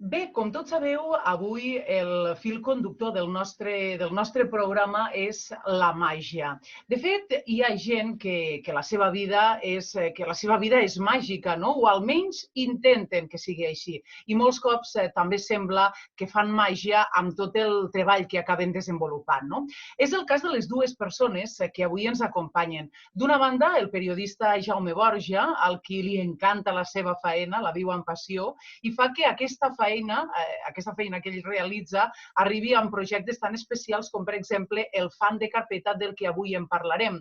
Bé, com tots sabeu, avui el fil conductor del nostre programa és la màgia. De fet, hi ha gent que la seva vida és màgica, no? O almenys intenten que sigui així. I molts cops també sembla que fan màgia amb tot el treball que acaben desenvolupant, no? És el cas de les dues persones que avui ens acompanyen. D'una banda, el periodista Jaume Borja, al qui li encanta la seva faena, la viu amb passió, i fa que aquesta feina que ell realitza arribi amb projectes tan especials com, per exemple, el Fan de Carpeta, del que avui en parlarem.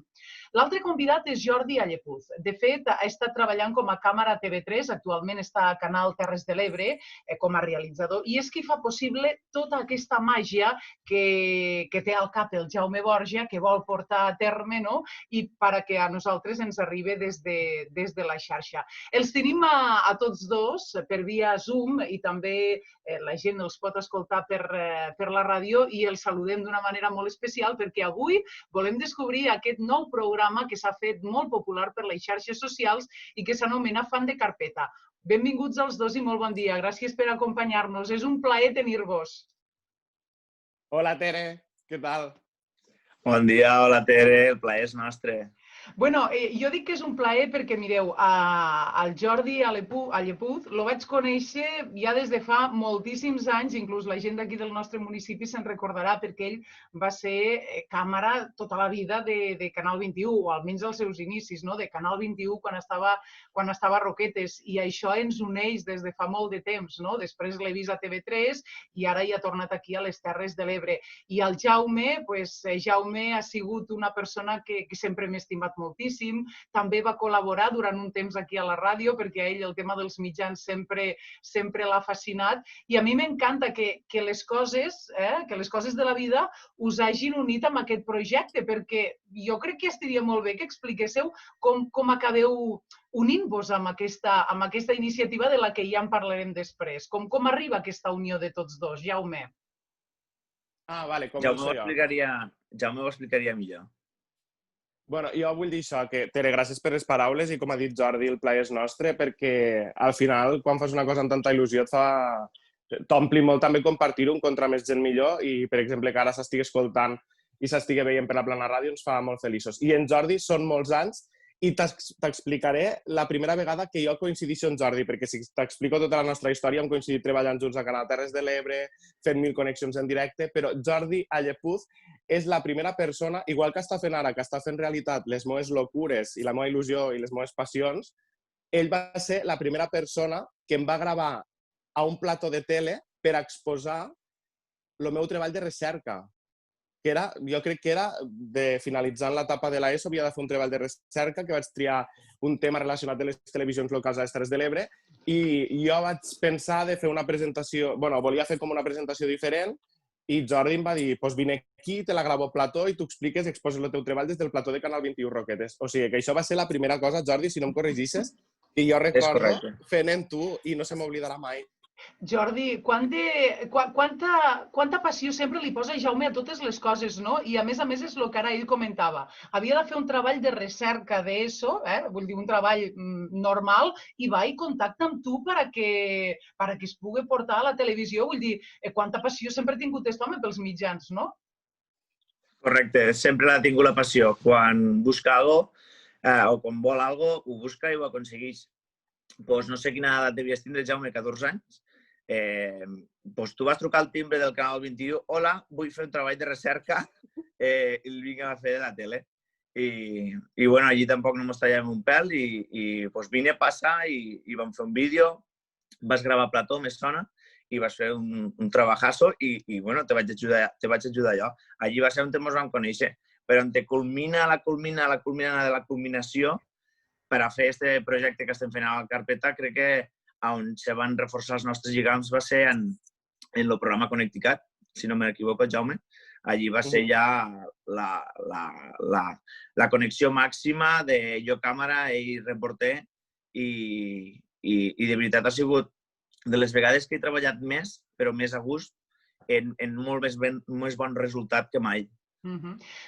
L'altre convidat és Jordi Allepuz. De fet, ha estat treballant com a càmera a TV3, actualment està a Canal Terres de l'Ebre com a realitzador, i és qui fa possible tota aquesta màgia que té al cap el Jaume Borja, que vol portar a terme, no? I perquè a nosaltres ens arribi des de la xarxa. Els tenim a tots dos per via Zoom i també la gent els pot escoltar per la ràdio i els saludem d'una manera molt especial perquè avui volem descobrir aquest nou programa que s'ha fet molt popular per les xarxes socials i que s'anomena Fan de Carpeta. Benvinguts els dos i molt bon dia. Gràcies per acompanyar-nos. És un plaer tenir-vos. Hola, Tere. Què tal? Bon dia, hola, Tere. El plaer és nostre. Bueno, jo dic que és un plaer perquè, mireu, el Jordi Allepuz lo vaig conèixer ja des de fa moltíssims anys, inclús la gent d'aquí del nostre municipi se'n recordarà perquè ell va ser càmera tota la vida de Canal 21, o almenys als seus inicis, no? De Canal 21 quan estava a Roquetes, i això ens uneix des de fa molt de temps, no? Després l'he vist a TV3 i ara ja ha tornat aquí a les Terres de l'Ebre. I el Jaume, Jaume ha sigut una persona que sempre m'he estimat moltíssim. També va col·laborar durant un temps aquí a la ràdio perquè a ell el tema dels mitjans sempre l'ha fascinat i a mi m'encanta que les coses de la vida us hagin unit amb aquest projecte perquè jo crec que estaria molt bé que expliquéssiu com acabeu unint-vos amb aquesta iniciativa de la que ja en parlarem després. Com arriba aquesta unió de tots dos, Jaume? Vale, com Jaume ho explicaria millor. Bueno, jo vull dir això, que Tere, gràcies per les paraules i com ha dit Jordi, el plaer és nostre perquè al final, quan fas una cosa amb tanta il·lusió, t'ompli molt també compartir-ho, encontrar més gent millor i, per exemple, que ara s'estigui escoltant i s'estigui veient per la Plana Ràdio ens fa molt feliços. I en Jordi són molts anys i t'explicaré la primera vegada que jo coincidixo amb Jordi, perquè si t'explico tota la nostra història, hem coincidit treballant junts a Canal Terres de l'Ebre, fent 1000 connexions en directe, però Jordi Allepuz és la primera persona, igual que està fent ara, que està fent realitat les meves locures i la meva il·lusió i les meves passions, ell va ser la primera persona que em va gravar a un plató de tele per exposar el meu treball de recerca. Jo crec que era, finalitzant l'etapa de l'ESO, havia de fer un treball de recerca que vaig triar un tema relacionat amb les televisions locals a les Terres de l'Ebre i jo vaig pensar de fer una presentació, volia fer com una presentació diferent i Jordi em va dir, doncs vine aquí, te la gravo al plató i tu expliques i exposes el teu treball des del plató de Canal 21 Roquetes. O sigui que això va ser la primera cosa, Jordi, si no em corregisses, que jo recordo fent amb tu i no se m'oblidarà mai. Jordi, quanta passió sempre li posa Jaume a totes les coses, no? I a més és el que ara ell comentava. Havia de fer un treball de recerca d'ESO, vull dir, un treball normal, i va i contacta amb tu perquè es pugui portar a la televisió. Vull dir, quanta passió sempre ha tingut aquest home pels mitjans, no? Correcte, sempre ha tingut la passió. Quan busca alguna cosa o quan vol alguna cosa, ho busca i ho aconsegueix. Doncs no sé quina edat devies tindre, Jaume, 14 anys. Doncs tu vas trucar al timbre del Canal 21, hola, vull fer un treball de recerca i el vinc a fer de la tele. I bueno, allí tampoc no mos tallàvem un pèl i vine, passa i vam fer un vídeo, vas gravar a plató, me sona, i vas fer un trabajazo i bueno, te vaig ajudar jo. Allí va ser on ens vam conèixer, però on te culmina la culminació per a fer aquest projecte que estem fent a la carpeta, crec que on se van reforçar els nostres lligams va ser en el programa Connecticut, si no m'equivoco, Jaume. Allí va ser ja la connexió màxima de jo càmera, ell reporter, i de veritat ha sigut de les vegades que he treballat més, però més a gust, en molt més bon resultat que mai.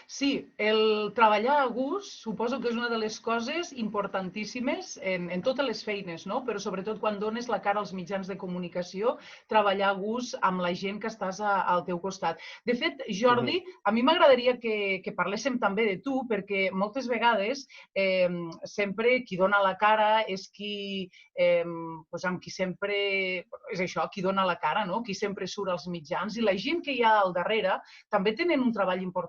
Sí, el treballar a gust suposo que és una de les coses importantíssimes en totes les feines, no? Però sobretot quan dones la cara als mitjans de comunicació, treballar a gust amb la gent que estàs al teu costat. De fet, Jordi, a mi m'agradaria que parléssim també de tu, perquè moltes vegades sempre qui dona la cara és qui, amb qui sempre, és això, qui dona la cara, no? Qui sempre surt als mitjans, i la gent que hi ha al darrere també tenen un treball importantíssim.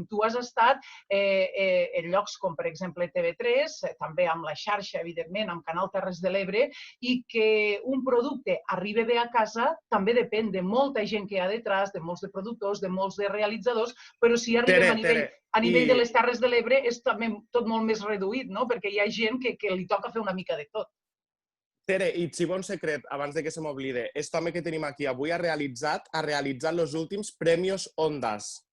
Tu has estat en llocs com, per exemple, TV3, també amb la xarxa, evidentment, amb Canal Terres de l'Ebre, i que un producte arribi bé a casa també depèn de molta gent que hi ha detrás, de molts de productors, de molts de realitzadors, però si arribem a nivell de les Terres de l'Ebre és també tot molt més reduït, no? Perquè hi ha gent que li toca fer una mica de tot. Tere, i si bon secret, abans de que se m'oblide, este home que tenim aquí avui ha realitzat els últims Premios Ondas.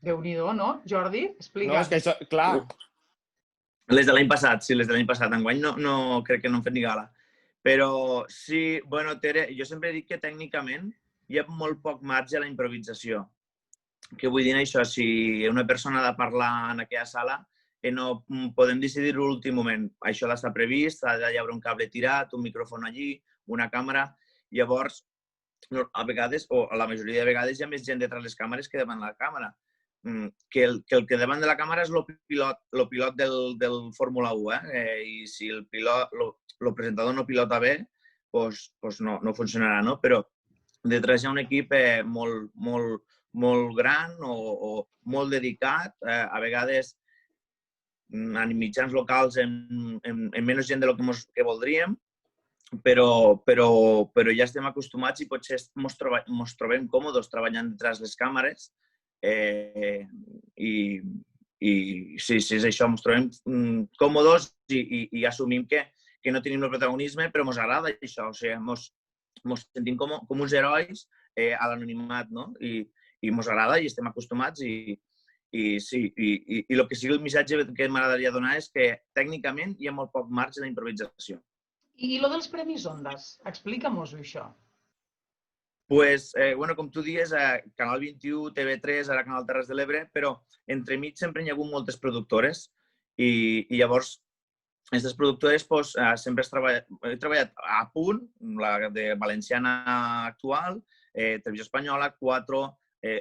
Déu-n'hi-do, no, Jordi? Explica. No, és que això, clar. Les de l'any passat, sí, les de l'any passat. Enguany no crec que no hem fet ni gala. Però sí, bueno, Tere, jo sempre dic que tècnicament hi ha molt poc marge a la improvisació. Què vull dir això? Si una persona ha de parlar en aquella sala, no podem decidir l'últim moment. Això ha d'estar previst, ha d'hi haver un cable tirat, un micròfon allí, una càmera. Llavors, a vegades, o a la majoria de vegades, hi ha més gent detrás les càmeres que davant la càmera. Que el que davant de la càmera és el pilot del Fórmula 1, i si el presentador no pilota bé, doncs no funcionarà, no? Però detrás hi ha un equip molt gran o molt dedicat, a vegades en mitjans locals amb menys gent del que voldríem, però ja estem acostumats i potser ens trobem còmodes treballant detrás les càmeres. I sí, és això, ens trobem còmodes i assumim que no tenim el protagonisme, però ens agrada això, o sigui, ens sentim com uns herois a l'anonimat, no? I ens agrada i estem acostumats i sí, i el que sigui el missatge que m'agradaria donar és que tècnicament hi ha molt poc marge d'improvisació. I lo dels Premis Ondas, explica-mos-ho, això. Pues, bueno, com tu dius, Canal 21, TV3, ara Canal Terres de l'Ebre, però entremig sempre hi ha hagut moltes productores i llavors aquestes productores sempre he treballat a Punt, la de Valenciana actual, Televisió Espanyola, 4,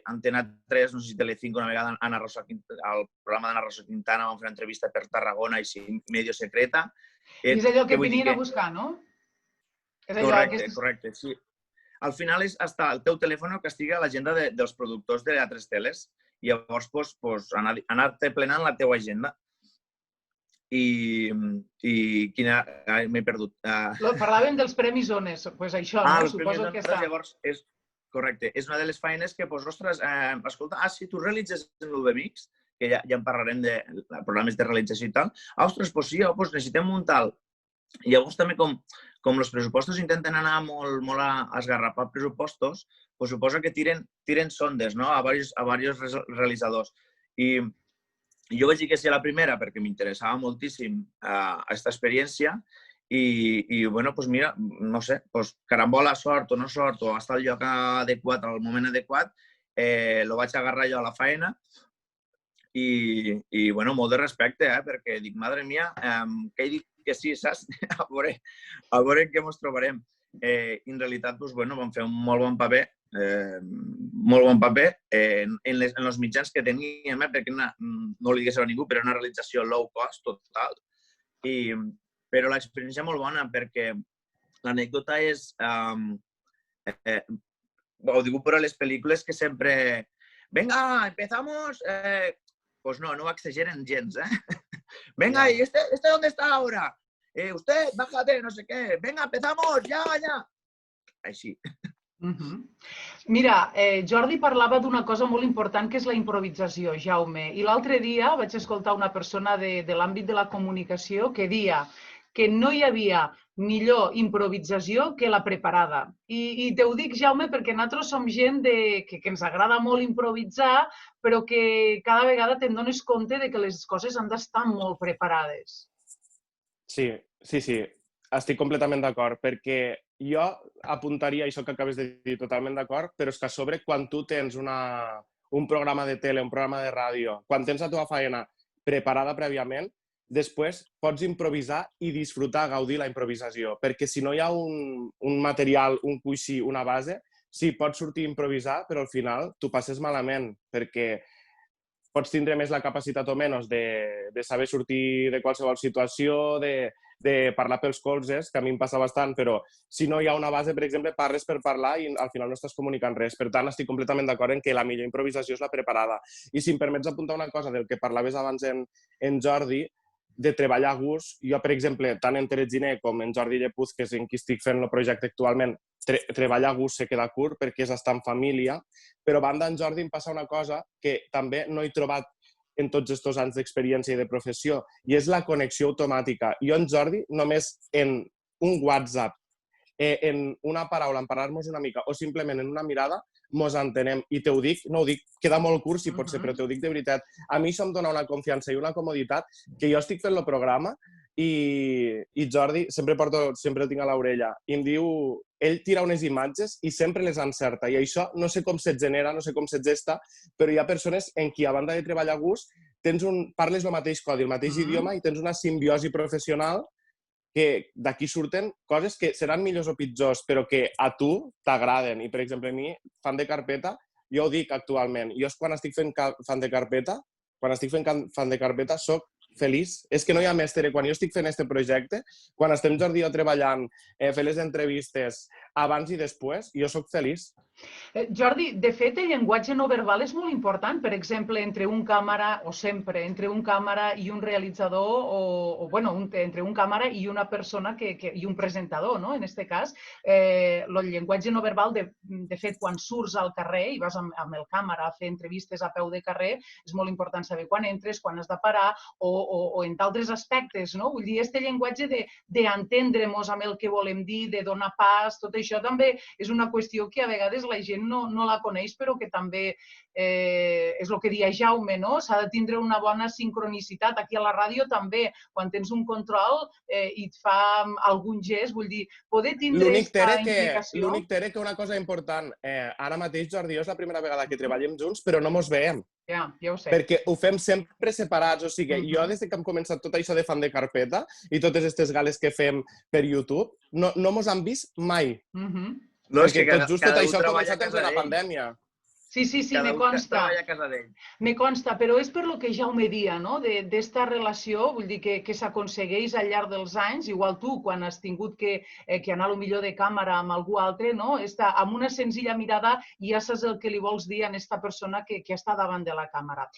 Antena 3, no sé si Telecinco, una vegada al programa d'Anna Rosa Quintana vam fer una entrevista per Tarragona i sí, Medio Secreta. I és allò que venien a buscar, no? Correcte, sí. Al final és el teu telèfon que estigui a l'agenda dels productors de altres teles i llavors anar-te plenant la teua agenda. I quina... M'he perdut. Parlàvem dels Premis Ones, doncs això, no? Suposo que està... Llavors, correcte, és una de les feines que, ostres, escolta, si tu realitzes en l'UBMix, que ja en parlarem de programes de realització i tal, ostres, doncs sí, necessitem un tal. I llavors també com els pressupostos intenten anar molt a esgarrapar pressupostos, doncs suposa que tiren sondes a diversos realitzadors. I jo vaig dir que sí a la primera perquè m'interessava moltíssim aquesta experiència i, bueno, doncs mira, no sé, carambola, sort o no sort, o estar al lloc adequat, al moment adequat, lo vaig agarrar jo a la feina i, bueno, molt de respecte, perquè dic, madre mia, que he dit que sí, saps? A veure què ens trobarem. En realitat, doncs, bueno, vam fer un molt bon paper en els mitjans que teníem, perquè no li digués a ningú, però era una realització low cost total. Però l'experiència molt bona, perquè l'anècdota és... Ho digo per a les pel·lícules que sempre... Venga, empezamos... Pues no exageren gens, Venga, ¿y este dónde está ahora? Usted, bájate, no sé qué. Venga, empezamos, ya. Així. Mira, Jordi parlava d'una cosa molt important que és la improvisació, Jaume. I l'altre dia vaig escoltar una persona de l'àmbit de la comunicació que deia que no hi havia millor improvisació que la preparada. I te ho dic, Jaume, perquè nosaltres som gent que ens agrada molt improvisar, però que cada vegada te'n dones compte que les coses han d'estar molt preparades. Sí. Estic completament d'acord, perquè jo apuntaria això que acabes de dir totalment d'acord, però és que a sobre, quan tu tens una un programa de tele, un programa de ràdio, quan tens la teva feina preparada prèviament, després pots improvisar i disfrutar, gaudir la improvisació, perquè si no hi ha un material, un coixí, una base, sí, pots sortir a improvisar, però al final tu passes malament, perquè pots tindre més la capacitat o menys de saber sortir de qualsevol situació, de parlar pels colzes, que a mi em passa bastant, però si no hi ha una base, per exemple, parles per parlar i al final no estàs comunicant res. Per tant, estic completament d'acord en que la millor improvisació és la preparada. I si em permets apuntar una cosa del que parlaves abans en Jordi, de treballar a gust. Jo, per exemple, tant en Teretziner com en Jordi Llepuz, que és en qui estic fent el projecte actualment, treballar a gust se queda curt perquè és estar en família, però a banda en Jordi em passa una cosa que també no he trobat en tots aquests anys d'experiència i de professió, i és la connexió automàtica. Jo en Jordi, només en un WhatsApp, en una paraula, en parlar-nos una mica, o simplement en una mirada, mos entenem. I te ho dic, no ho dic, queda molt curt si pot ser, però te ho dic de veritat. A mi això em dona una confiança i una comoditat que jo estic fent el programa i Jordi sempre el tinc a l'orella i em diu, ell tira unes imatges i sempre les encerta, i això no sé com se genera, no sé com se gesta, però hi ha persones en qui a banda de treballar a gust parles el mateix codi, el mateix idioma, i tens una simbiosi professional que d'aquí surten coses que seran millors o pitjors, però que a tu t'agraden. I, per exemple, a mi, fan de carpeta, jo ho dic actualment, jo quan estic fent fan de carpeta, soc feliç. És que no hi ha més, Tere. Quan jo estic fent aquest projecte, quan estem Jordi i jo treballant, fer les entrevistes abans i després, jo soc feliç. Jordi, de fet, el llenguatge no verbal és molt important. Per exemple, entre un càmera, o sempre, entre un càmera i un realitzador, entre un càmera i una persona i un presentador, no? En aquest cas, el llenguatge no verbal, de fet, quan surts al carrer i vas amb el càmera a fer entrevistes a peu de carrer, és molt important saber quan entres, quan has de parar, o en d'altres aspectes, no? Vull dir, aquest llenguatge d'entendre-nos amb el que volem dir, de donar pas, tot això també és una qüestió que a vegades la gent no la coneix, però que també és el que deia Jaume, no? S'ha de tindre una bona sincronicitat. Aquí a la ràdio també, quan tens un control i et fa algun gest, vull dir, poder tindre aquesta implicació. L'únic, Tere, que una cosa important, ara mateix, Jordi, és la primera vegada que treballem junts, però no mos veiem. Ja ho sé. Perquè ho fem sempre separats, o sigui, jo des que hem començat tot això de fan de carpeta i totes aquestes gales que fem per YouTube, no mos han vist mai. No, és perquè que tot just tot això ha començat a en la pandèmia. Sí, me consta. Me consta, però és per lo que Jaume dia, no? D'esta relació, vull dir, que s'aconsegueix al llarg dels anys, igual tu, quan has tingut que anar millor de càmera amb algú altre, no? Amb una senzilla mirada ja saps el que li vols dir a aquesta persona que està davant de la càmera.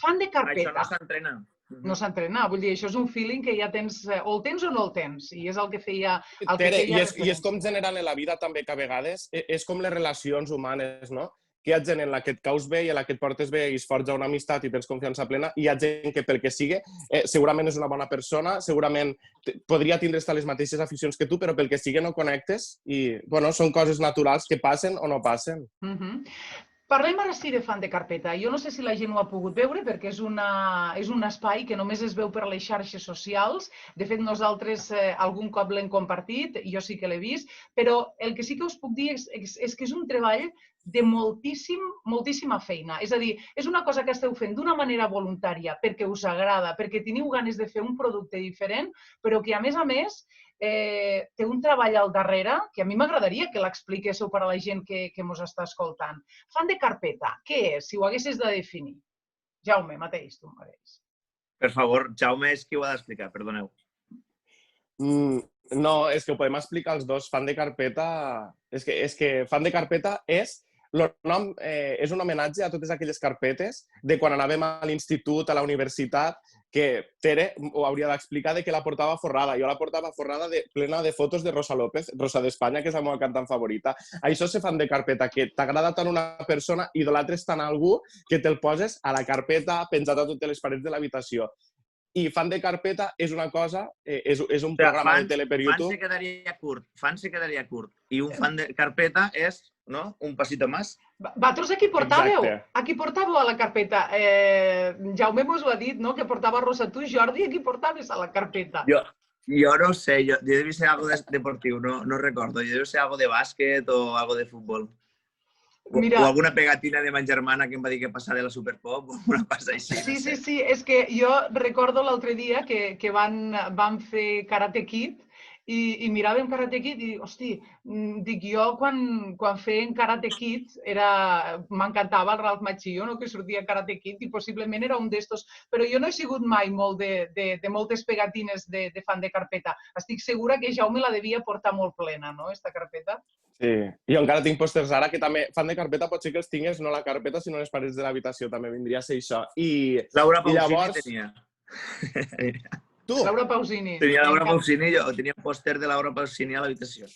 Fan de carpeta. Això no s'entrena. No s'entrena, vull dir, això és un feeling que ja tens, o el tens o no el tens, i és el que feia... Tere, i és com general en la vida també, que a vegades és com les relacions humanes, no? Que hi ha gent en la que et caus bé i en la que et portes bé i es forja una amistat i tens confiança plena, i hi ha gent que pel que sigui segurament és una bona persona, segurament podria tindre les mateixes aficions que tu, però pel que sigui no connectes i, bueno, són coses naturals que passen o no passen. Parlem ara sí de fan de carpeta. Jo no sé si la gent ho ha pogut veure perquè és un espai que només es veu per les xarxes socials. De fet, nosaltres algun cop l'hem compartit, jo sí que l'he vist, però el que sí que us puc dir és que és un treball de moltíssima feina. És a dir, és una cosa que esteu fent d'una manera voluntària perquè us agrada, perquè teniu ganes de fer un producte diferent, però que, a més, té un treball al darrere que a mi m'agradaria que l'expliquéssiu per a la gent que ens està escoltant. Fan de carpeta, què és, si ho haguessis de definir? Jaume, mateix, tu mateix. Per favor, Jaume és qui ho ha d'explicar, perdoneu. No, és que ho podem explicar els dos. Fan de carpeta... És que fan de carpeta és... El nom és un homenatge a totes aquelles carpetes de quan anàvem a l'institut, a la universitat, que Tere ho hauria d'explicar, de que la portava forrada. Jo la portava forrada plena de fotos de Rosa López, Rosa d'Espanya, que és la meva cantant favorita. Això se fan de carpeta, que t'agrada tant una persona, idolatres tant algú, que te'l poses a la carpeta penjat a totes les parets de l'habitació. I fan de carpeta és una cosa, és un programa de tele per YouTube. Fan se quedaria curt. I un fan de carpeta és, no? Un pasito más. Vosaltres a qui portàveu? A qui portàveu a la carpeta? Jaume mos ho ha dit, no? Que portava Rosa. Tu, Jordi, a qui portaves a la carpeta? Jo no sé, jo devia ser algo deportiu, no recordo. Jo devia ser algo de bàsquet o algo de futbol. O alguna pegatina de ma germana que em va dir que passava de la Superpop o una cosa així. Sí, és que jo recordo l'altre dia que van fer Karate Kid i miràvem Karate Kid i dic, hosti, dic jo quan feien Karate Kid m'encantava el Ralph Macchio, no?, que sortia a Karate Kid i possiblement era un d'estos, però jo no he sigut mai molt de moltes pegatines de fan de carpeta. Estic segura que Jaume la devia portar molt plena, no?, esta carpeta. Sí, jo encara tinc pòsters ara que també fan de carpeta, potser que els tingues no a la carpeta sinó a les parets de l'habitació, també vindria a ser això. Laura Pausini tenia. Tu? Laura Pausini. Tenia Laura Pausini, jo tenia un pòster de Laura Pausini a l'habitació.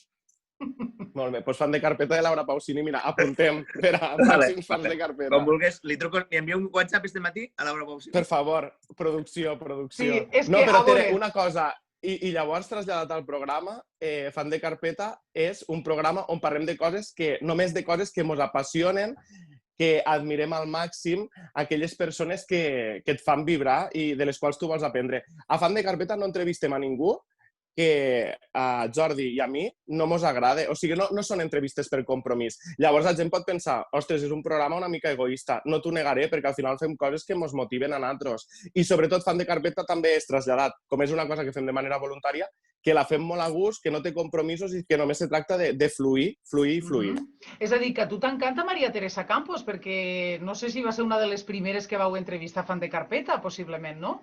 Molt bé, doncs fan de carpeta de Laura Pausini, mira, apuntem per a pròxims fans de carpeta. Com vulguis, li envio un WhatsApp este matí a Laura Pausini. Per favor, producció. Sí, és no, que, però Tere, una cosa, i llavors traslladat al programa, Fan de Carpeta és un programa on parlem de coses només de coses que ens apassionen, que admirem al màxim aquelles persones que et fan vibrar i de les quals tu vols aprendre. A Fan de Carpeta no entrevistem a ningú que a Jordi i a mi no mos agrada. O sigui, no són entrevistes per compromís. Llavors la gent pot pensar, ostres, és un programa una mica egoista. No t'ho negaré, perquè al final fem coses que mos motiven a nosaltres. I sobretot Fan de Carpeta també és traslladat, com és una cosa que fem de manera voluntària, que la fem molt a gust, que no té compromisos i que només se tracta de fluir. És a dir, que a tu t'encanta Maria Teresa Campos, perquè no sé si va ser una de les primeres que vau entrevistar a Fan de Carpeta, possiblement, no?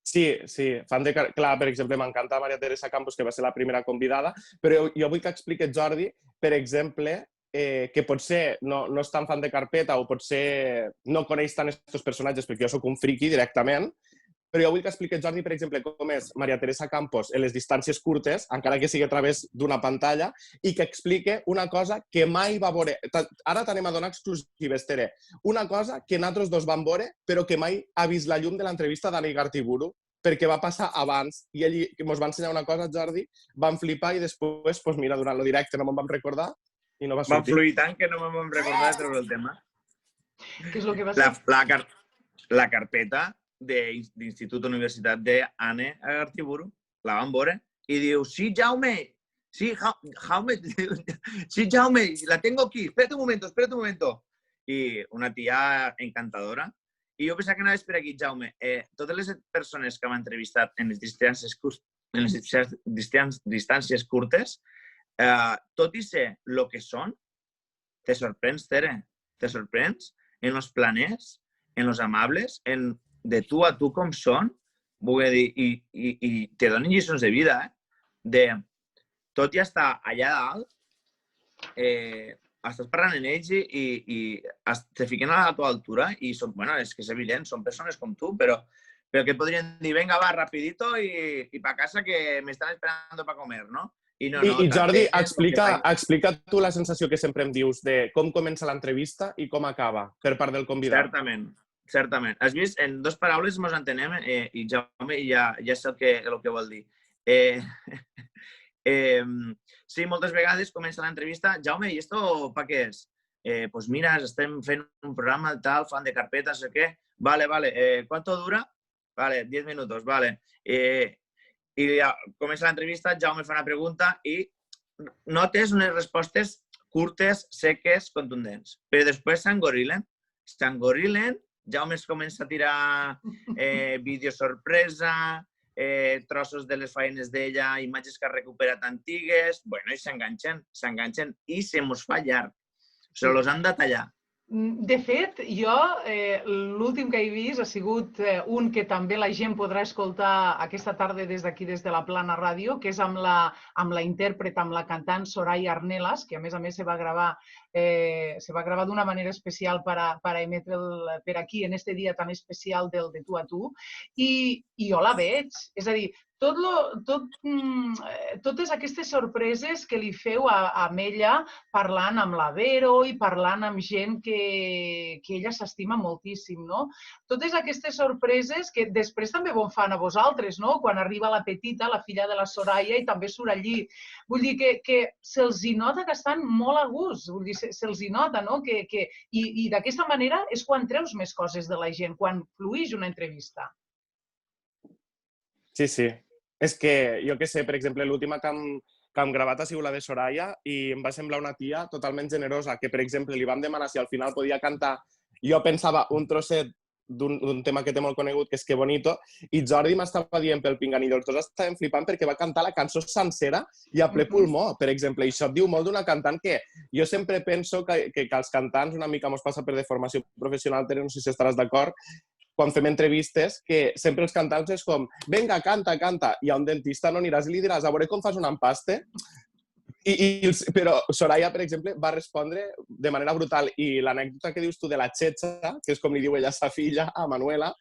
Sí. Clar, per exemple, m'encanta Maria Teresa Campos, que va ser la primera convidada, però jo vull que expliqui Jordi, per exemple, que potser no és tan fan de carpeta o potser no coneix tant aquests personatges perquè jo sóc un friqui directament, però jo vull que expliqui Jordi, per exemple, com és Maria Teresa Campos en les distàncies curtes, encara que sigui a través d'una pantalla, i que explique una cosa que mai va veure. Ara t'anem a donar exclusives, Tere. Una cosa que nosaltres dos vam veure, però que mai ha vist la llum de l'entrevista d'Ani Gartiburu, perquè va passar abans, i ell ens va ensenyar una cosa, Jordi, vam flipar i després, doncs mira, durant el directe no me'n vam recordar i no va sortir. Vam fluir tant que no me'n vam recordar de treure el tema. Què és el que va ser? La carpeta d'Institut Universitat d'Anne Gartiburu, la vam veure, i diu, sí, Jaume, la tengo aquí, espérate un momento. I una tia encantadora. I jo pensava que anaves per aquí, Jaume. Totes les persones que m'han entrevistat en les distàncies curtes, tot i ser el que són, te sorprens, Tere. Te sorprens en els planers, en els amables, de tu a tu com són, vull dir, i te donen lliçons de vida, tot i estar allà dalt, estàs parlant amb ells i te fiquen a la tua altura i són, bueno, és que és evident, són persones com tu, però que et podrien dir, venga, va, rapidito i pa casa que m'estan esperando pa comer, no? I Jordi, explica tu la sensació que sempre em dius de com comença l'entrevista i com acaba per part del convidat. Certament. Has vist? En dues paraules ens entenem i Jaume ja sé el que vol dir. Sí, moltes vegades comença l'entrevista. Jaume, ¿y esto pa què és? Pues mira, estem fent un programa tal, fan de carpeta, no sé què. Vale. ¿Cuánto dura? Vale, 10 minutos, vale. I comença l'entrevista, Jaume fa una pregunta i notes unes respostes curtes, seques, contundents. Però després s'engorilen, Jaume es comença a tirar vídeos sorpresa, trossos de les feines d'ella, imatges que ha recuperat antigues, bueno, i s'enganxen i se mos fa llarg. Se los han de tallar. De fet, jo l'últim que he vist ha sigut un que també la gent podrà escoltar aquesta tarda des d'aquí, des de la Plana Ràdio, que és amb la intèrpret, amb la cantant Soraya Arnelas, que a més se va gravar d'una manera especial per emetre'l per aquí, en este dia tan especial del de tu a tu, i jo la veig. És a dir, totes aquestes sorpreses que li feu amb ella, parlant amb la Vero i parlant amb gent que ella s'estima moltíssim, no? Totes aquestes sorpreses que després també vos fan a vosaltres, no? Quan arriba la petita, la filla de la Soraya, i també surt allí. Vull dir que se'ls hi nota que estan molt a gust, vull dir, se'ls hi nota, no? I d'aquesta manera és quan treus més coses de la gent, quan fluïx una entrevista. Sí. És que, jo què sé, per exemple, l'última que que hem gravat ha sigut la de Soraya i em va semblar una tia totalment generosa, que, per exemple, li vam demanar si al final podia cantar. Jo pensava un trosset d'un tema que té molt conegut, que és Que Bonito, i Jordi m'estava dient pel pinganillo. Els dos estàvem flipant perquè va cantar la cançó sencera i a ple pulmó, per exemple. I això et diu molt d'una cantant que jo sempre penso que els cantants una mica mos passa per deformació professional, no sé si estaràs d'acord, quan fem entrevistes, que sempre els cantants és com venga, canta, canta, i a un dentista no aniràs i li diràs a veure com fas un empaste. Però Soraya, per exemple, va respondre de manera brutal. I l'anècdota que dius tu de la Txetxa, que és com li diu ella a sa filla, a Manuela,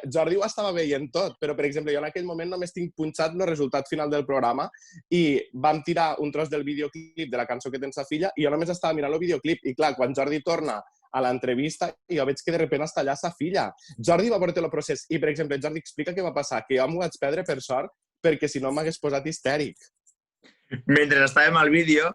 Jordi ho estava veient tot, però, per exemple, jo en aquell moment només tinc punxat el resultat final del programa i vam tirar un tros del videoclip de la cançó que tens sa filla i jo només estava mirant el videoclip. I, clar, quan Jordi torna a l'entrevista, jo veig que de repente està allà sa filla. Jordi va portar el procés i, per exemple, Jordi, explica què va passar, que jo m'ho vaig perdre per sort perquè si no m'hagués posat histèric. Mentre estàvem al vídeo,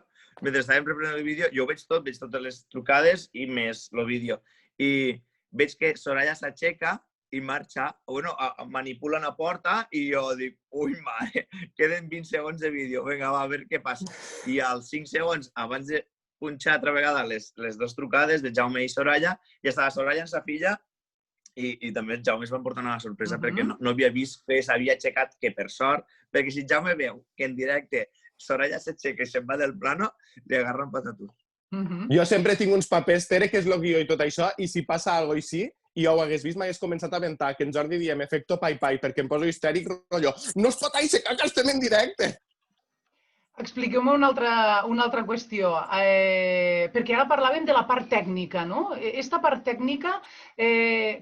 mentre estàvem preparant el vídeo, jo veig tot, veig totes les trucades i més el vídeo. I veig que Soraya s'aixeca i marxa, bueno, manipula una porta i jo dic, ui, mare, queden 20 segons de vídeo, vinga, va, a veure què passa. I als 5 segons, abans de punxar altra vegada les dues trucades de Jaume i Soraya, ja estava Soraya amb sa filla i també el Jaume es va emportar una sorpresa perquè no havia vist que s'havia aixecat, que per sort, perquè si Jaume veu que en directe Soraya s'aixeca i se'n va del plano, li agarra un patatús. Jo sempre tinc uns papers, Tere, que és el guió i tot això, i si passa alguna cosa així, i jo ho hagués vist, m'hagués començat a aventar, que en Jordi diem efecto pai-pai, perquè em poso histèric, rotllo, no es pot aixecar que estem en directe! Expliqueu-me una altra qüestió, perquè ara parlàvem de la part tècnica, no? Esta part tècnica,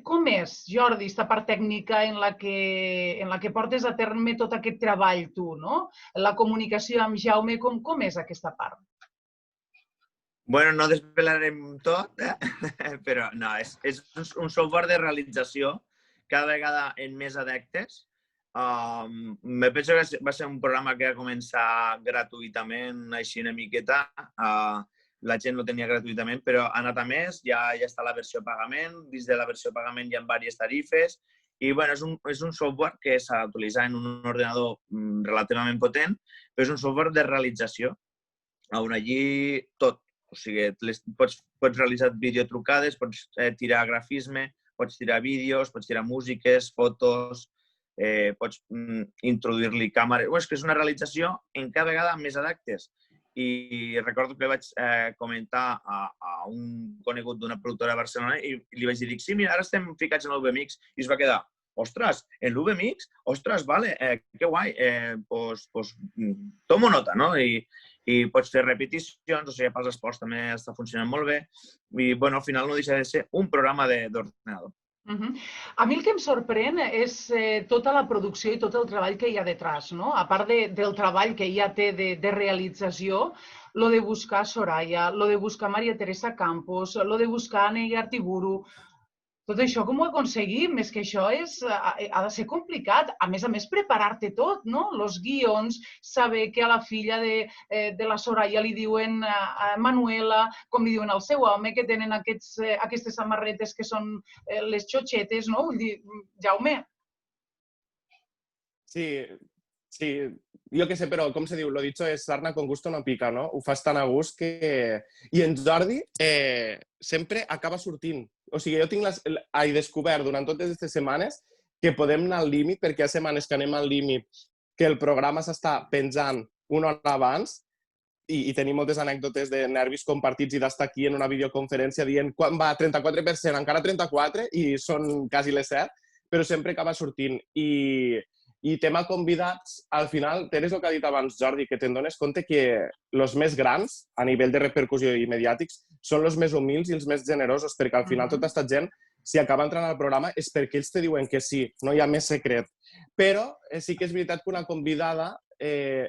com és, Jordi, esta part tècnica en la que portes a terme tot aquest treball tu, no? La comunicació amb Jaume, com és aquesta part? Bueno, no desvelarem tot, però no, és un software de realització cada vegada en més adeptes. Me penso que va ser un programa que va començar gratuïtament, així una miqueta. La gent lo tenia gratuïtament, però ha anat a més, ja està la versió pagament. Dins de la versió pagament hi ha diverses tarifes. I bueno, és un software que s'ha d'utilitzar en un ordenador relativament potent, però és un software de realització, on allí tot. O sigui, pots realitzar videotrucades, pots tirar grafisme, pots tirar vídeos, pots tirar músiques, fotos, pots introduir-li càmera. És que és una realització cada vegada més adeptes. I recordo que vaig comentar a un conegut d'una productora de Barcelona i li vaig dir, sí, mira, ara estem ficats en l'UVMix. I es va quedar, ostres, en l'UVMix? Ostres, vale, que guai, pues tomo nota, no? I pots fer repeticions, o sigui, pels esports també està funcionant molt bé. I, bueno, al final no deixa de ser un programa d'ordinador. A mi el que em sorprèn és tota la producció i tot el treball que hi ha detrás, no? A part del treball que ja té de realització, lo de buscar Soraya, lo de buscar Maria Teresa Campos, lo de buscar Anna Igartiburu. Tot això, com ho aconseguim? És que això ha de ser complicat. A més, preparar-te tot, no? Els guions, saber que a la filla de la Soraya li diuen Manuela, com li diuen al seu home, que tenen aquestes samarretes que són les xotxetes, no? Vull dir, Jaume. Sí. Jo què sé, però com se diu? Lo dicho es sarna con gusto no pica, no? Ho fas tan a gust que... I en Jordi sempre acaba sortint. O sigui, jo tinc descobert durant totes aquestes setmanes que podem anar al límit, perquè hi ha setmanes que anem al límit, que el programa s'està penjant una hora abans i tenim moltes anècdotes de nervis compartits i d'estar aquí en una videoconferència dient quan va 34%, encara 34%, i són quasi les 7, però sempre acaba sortint. I tema convidats, al final, tens el que ha dit abans Jordi, que te'n dones compte que els més grans, a nivell de repercussió i mediàtics, són els més humils i els més generosos, perquè al final tota aquesta gent, si acaba entrant al programa, és perquè ells te diuen que sí, no hi ha més secret. Però sí que és veritat que una convidada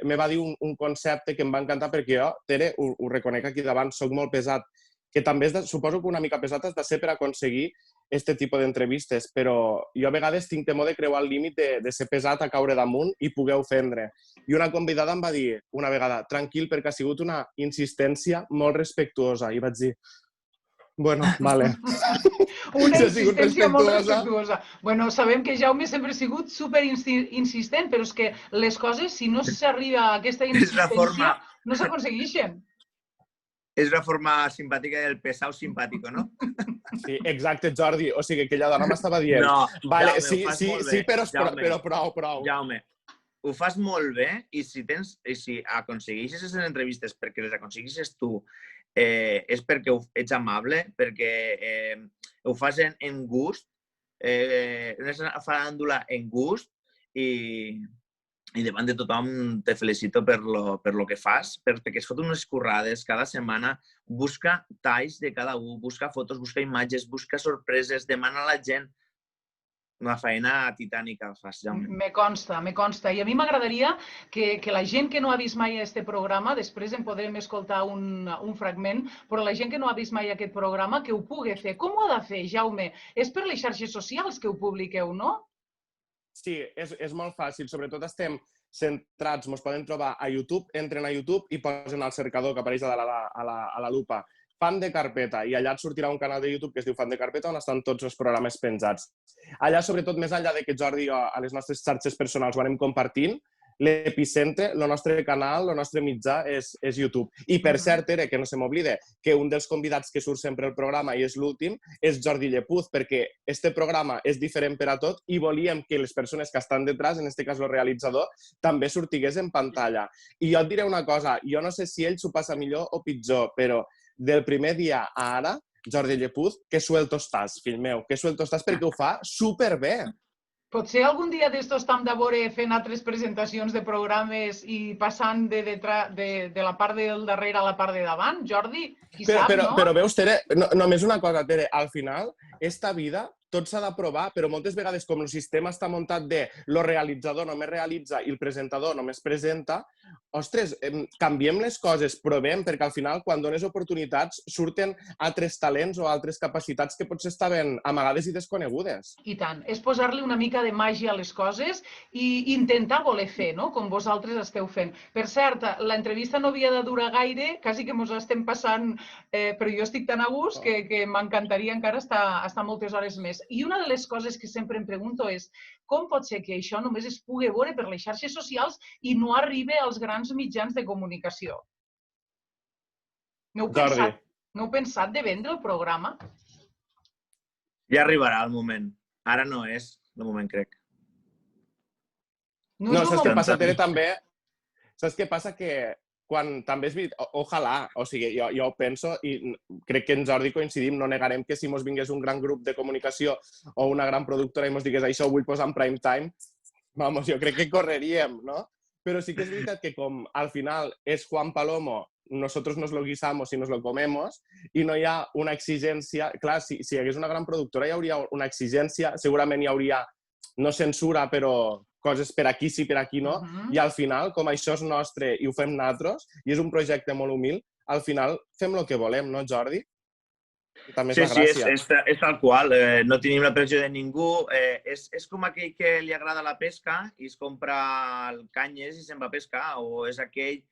me va dir un concepte que em va encantar, perquè jo, Tere, ho reconec aquí davant, soc molt pesat, que també suposo que una mica pesat has de ser per aconseguir aquest tipus d'entrevistes, però jo a vegades tinc temor de creuar el límit de ser pesat a caure damunt i poder ofendre. I una convidada em va dir una vegada, tranquil, perquè ha sigut una insistència molt respectuosa. I vaig dir, Bueno, vale. Una Si ha sigut insistència molt respectuosa. respectuosa. Bueno, sabem que Jaume sempre ha sigut super insistent, però és que les coses, si no s'arriba a aquesta És la forma... insistència, no s'aconsegueixen. És la forma simpàtica del pesau simpàtico, no? Sí, exacte, Jordi. O sigui, aquella dona m'estava dient... No, Vale, Jaume, sí, ho fas sí, molt bé. sí, però Jaume, prou. Jaume, ho fas molt bé i si aconsegueixes les entrevistes perquè les aconsegueixes tu, és perquè ets amable, perquè ho fas en gust, és una faràndula en gust i davant de tothom te felicito per lo que fas, perquè es fot unes currades cada setmana, busca talls de cada un, busca fotos, busca imatges, busca sorpreses, demana a la gent. Una feina titànica fas, Jaume. Me consta. I a mi m'agradaria que la gent que no ha vist mai aquest programa, després en podrem escoltar un fragment, però la gent que no ha vist mai aquest programa, que ho pugui fer. Com ho ha de fer, Jaume? És per les xarxes socials que ho publiqueu, no? Sí, és molt fàcil. Sobretot estem centrats, ens poden trobar a YouTube, entren a YouTube i posen al cercador que apareix a la lupa Fan de Carpeta, i allà et sortirà un canal de YouTube que es diu Fan de Carpeta, on estan tots els programes penjats. Allà, sobretot, més enllà de que Jordi i jo a les nostres xarxes personals ho anem compartint, l'epicentre, el nostre canal, el nostre mitjà és YouTube. I, per cert, Tere, que no se m'oblide, que un dels convidats que surt sempre al programa, i és l'últim, és Jordi Llepuz, perquè este programa és diferent per a tot i volíem que les persones que estan detrás, en este cas el realitzador, també sortigués en pantalla. I jo et diré una cosa, jo no sé si ell s'ho passa millor o pitjor, però del primer dia a ara, Jordi Llepuz, que suelto estàs, fill meu, que suelto estàs perquè ho fa superbé. Potser algun dia d'estos tam de veure fent altres presentacions de programes i passant de la part del darrere a la part de davant, Jordi? Qui sap, no? Però veus, Tere, només una cosa, Tere, al final, esta vida tot s'ha de provar, però moltes vegades, com el sistema està muntat de lo realitzador només realitza i el presentador només presenta, ostres, canviem les coses, provem, perquè al final, quan dones oportunitats, surten altres talents o altres capacitats que potser estaven amagades i desconegudes. I tant. És posar-li una mica de màgia a les coses i intentar voler fer, no? Com vosaltres esteu fent. Per cert, l'entrevista no havia de durar gaire, quasi que ens l'estem passant, però jo estic tan a gust que m'encantaria encara estar moltes hores més. I una de les coses que sempre em pregunto és com pot ser que això només es pugui veure per les xarxes socials i no arribi als grans mitjans de comunicació? No heu pensat de vendre el programa? Ja arribarà el moment. Ara no és el moment, crec. No, saps què passa, Tere, també? Saps què passa? Que quan també és veritat, ojalà, o sigui, jo ho penso i crec que en Jordi coincidim, no negarem que si mos vingués un gran grup de comunicació o una gran productora i mos digués això ho vull posar en prime time, vamos, jo crec que correríem, no? Però sí que és veritat que com al final és Juan Palomo, nosotros nos lo guisamos y nos lo comemos, i no hi ha una exigència... Clar, si hi hagués una gran productora hi hauria una exigència, segurament hi hauria, no censura, però coses per aquí sí, per aquí no, i al final, com això és nostre i ho fem nosaltres, i és un projecte molt humil, al final fem el que volem, no, Jordi? També és la gràcia. Sí, és tal qual. No tenim la pressió de ningú. És com aquell que li agrada la pesca i es compra el canyes i se'n va a pescar, o és aquell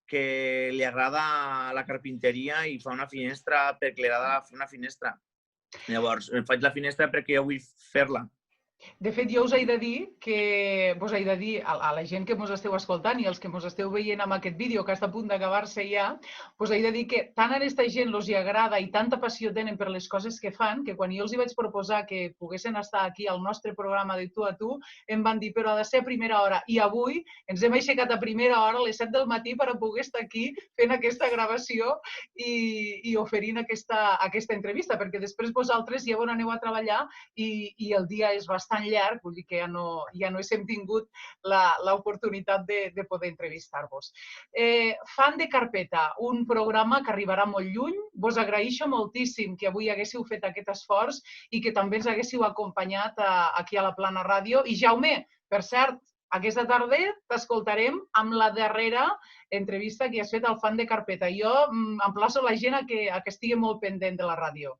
que li agrada la carpinteria i fa una finestra perquè li agrada fer una finestra. Llavors, faig la finestra perquè jo vull fer-la. De fet, jo us he de dir a la gent que ens esteu escoltant i els que ens esteu veient amb aquest vídeo que està a punt d'acabar-se ja, us he de dir que tant a aquesta gent els hi agrada i tanta passió tenen per les coses que fan, que quan jo els hi vaig proposar que poguessin estar aquí al nostre programa de Tu a Tu, em van dir, però ha de ser a primera hora. I avui ens hem aixecat a primera hora, a les 7 del matí, per a poder estar aquí fent aquesta gravació i oferint aquesta entrevista, perquè després vosaltres ja on aneu a treballar i el dia és bastant llarg, vull dir que ja no hem tingut l'oportunitat de poder entrevistar-vos. Fan de Carpeta, un programa que arribarà molt lluny. Vos agraeixo moltíssim que avui haguéssiu fet aquest esforç i que també ens haguéssiu acompanyat aquí a la Plana Ràdio. I Jaume, per cert, aquesta tarda t'escoltarem amb la darrera entrevista que has fet al Fan de Carpeta. Jo emplaço la gent a que estigui molt pendent de la ràdio.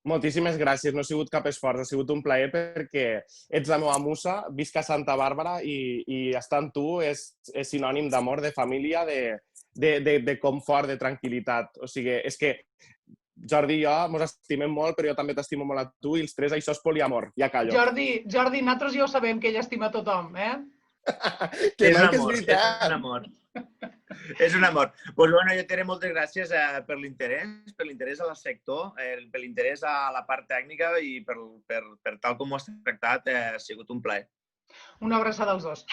Moltíssimes gràcies, no ha sigut cap esforç, ha sigut un plaer perquè ets la meva musa, visc a Santa Bàrbara i estar amb tu és sinònim d'amor, de família, de confort, de tranquil·litat. O sigui, és que Jordi i jo mos estimem molt, però jo també t'estimo molt a tu i els tres això és poliamor. Ja callo. Jordi, nosaltres ja ho sabem que ell estima a tothom, eh? Que És no, un que és amor, veritat. és un amor. És un amor. Doncs bueno, jo diré moltes gràcies per l'interès al sector, per l'interès a la part tècnica i per tal com ho has tractat, ha sigut un plaer. Una abraçada als dos.